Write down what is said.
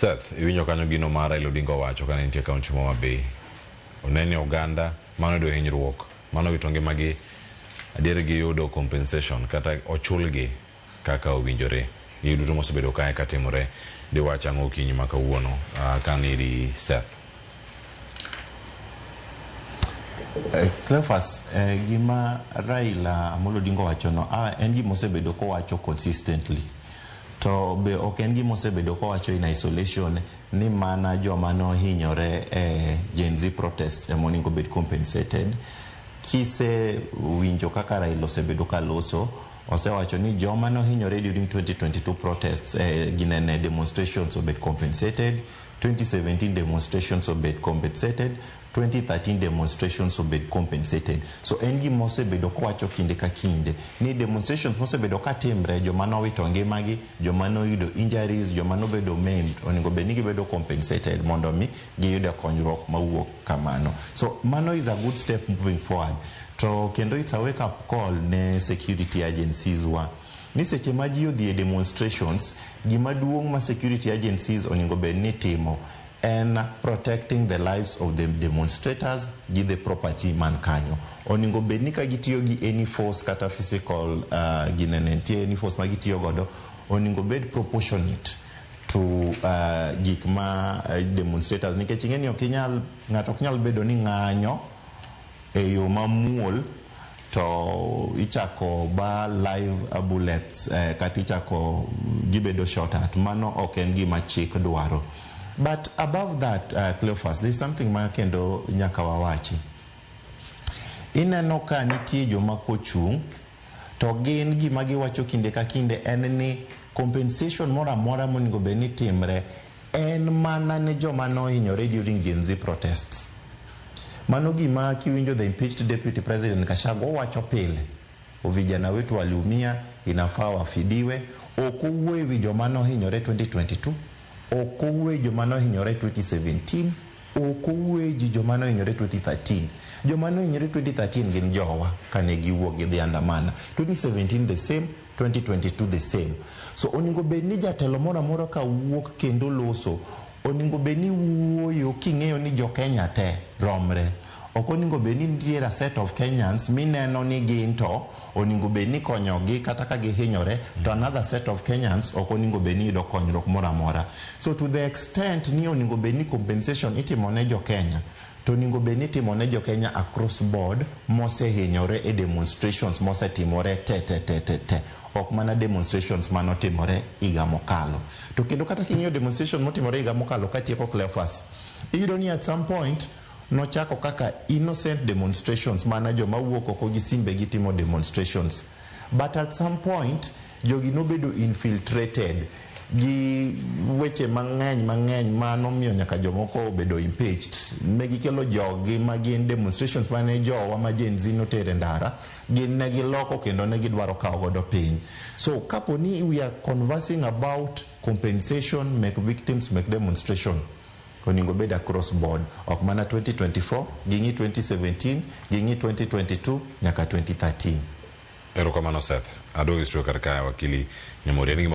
Seth, iwinjo kanyo gino mara ilodingo wacho kane nitie kaunti ma Homabay. Onene oganda mano do hinyruok, mano wito ngimagi adier gi yudo compensation kata ochulgi kaka owinjore. Yudo mosebedo kae katimore di wacha ng'o kinyi ma kawuono kaniri Seth. Cleophas, gima Raila Amolo Odinga wacho no en gima osebedo ko wacho consistently. To be ok en gima osebedo ko wacho in isolation ni mana joma no hinyore Gen Z protest moningo bed compensated. Kise winjo kaka Raila osebedo ka loso, osewacho ni joma no hinyore during 2022 protests ginene demonstrations obed compensated, 2017 demonstrations obed compensated, 2013 demonstrations obed compensated. So en gima osebedo ko wacho kinde ka kinde ni demonstrations mosebedo ka timre joma no wito ngimagi, joma no yudo injuries, joma no bedo maimed onego bed ni gibedo compensated mondo mi giyude konyruok mawuok kamano. So mano is a good step moving forward. To kendo it's a wake up call ne security agencies wa ni seche ma ji odhi e demonstrations, gima duong' ma security agencies onego bed ni timo and protecting the lives of the demonstrators gi the property man kanyo. Oningo bed ni ka gitiyo gi any force kata physical ginenentie any force ma gitiyo godo oningo bed proportionate to gik ma demonstrators nikech ing'eni ng'ato ok nyal bedo ni ng'anyo e yo mamuol to ichako ba live bullets kata ichako gibedo shot at mano ok en gima chik dwaro. But above that, Cleophas, there's something ma kendo nyaka wawachi. Ineno ka nitie joma kochung' to gin gima giwacho kinde ka kinde en ni compensation mora mora monego bed ni timre en mana ne joma no hinyore during Gen Z protests. Mano gima kiwinjo the impeached deputy president Kashago wacho pile. Vijana wetu waliumia, inafaa wafidiwe. Okuwe wi joma no hinyore 2022. Okuwe joma no hinyore 2017. Okuwe joma no hinyore 2013. Joma no hinyore 2013 gin jowa kane giwuok gidhi andamana. 2017 the same, 2022 the same. So oningo bed ni jatelo mora mora ka wuok kendo loso. Oningo bed ni wuoyo king'eyo ni jo Kenya te romre. Ok oningo bed ni nitiere a set of Kenyans mineno ni gin to oningo bed ni konyogi kata ka gihinyore to another set of Kenyans ok oningo bed ni yudo konyruok mora mora. So to the extent ni oningo bed ni compensation itimo ne jo Kenya, to oningo bed ni itimo ne jo Kenya across board mosehinyore e demonstrations mosetimore te. Ok mana demonstrations manotimore higa mokalo. To kendo kata king'iyo demonstration motimore higa mokalo katieko Cleophas, iyudo ni at some point nochako kaka innocent demonstrations mana joma wuok oko gi simbe gitimo demonstrations. But at some point jogi nobedo infiltrated gi weche mang'eny manomiyo nyaka jomoko obedo impeached. Negikelo jogi magin demonstrations mane jowa ma Gen Z notere ndara gin negi loko kendo negi dwaro kawo godo piny. So kaponi we are conversing about compensation, make victims, make demonstration, oningo bed across board ok mana 2024 gingi 2017 gingi 2022 nyaka 2013. Erokamano Seth. Adogi studio katika wakili Nyamori.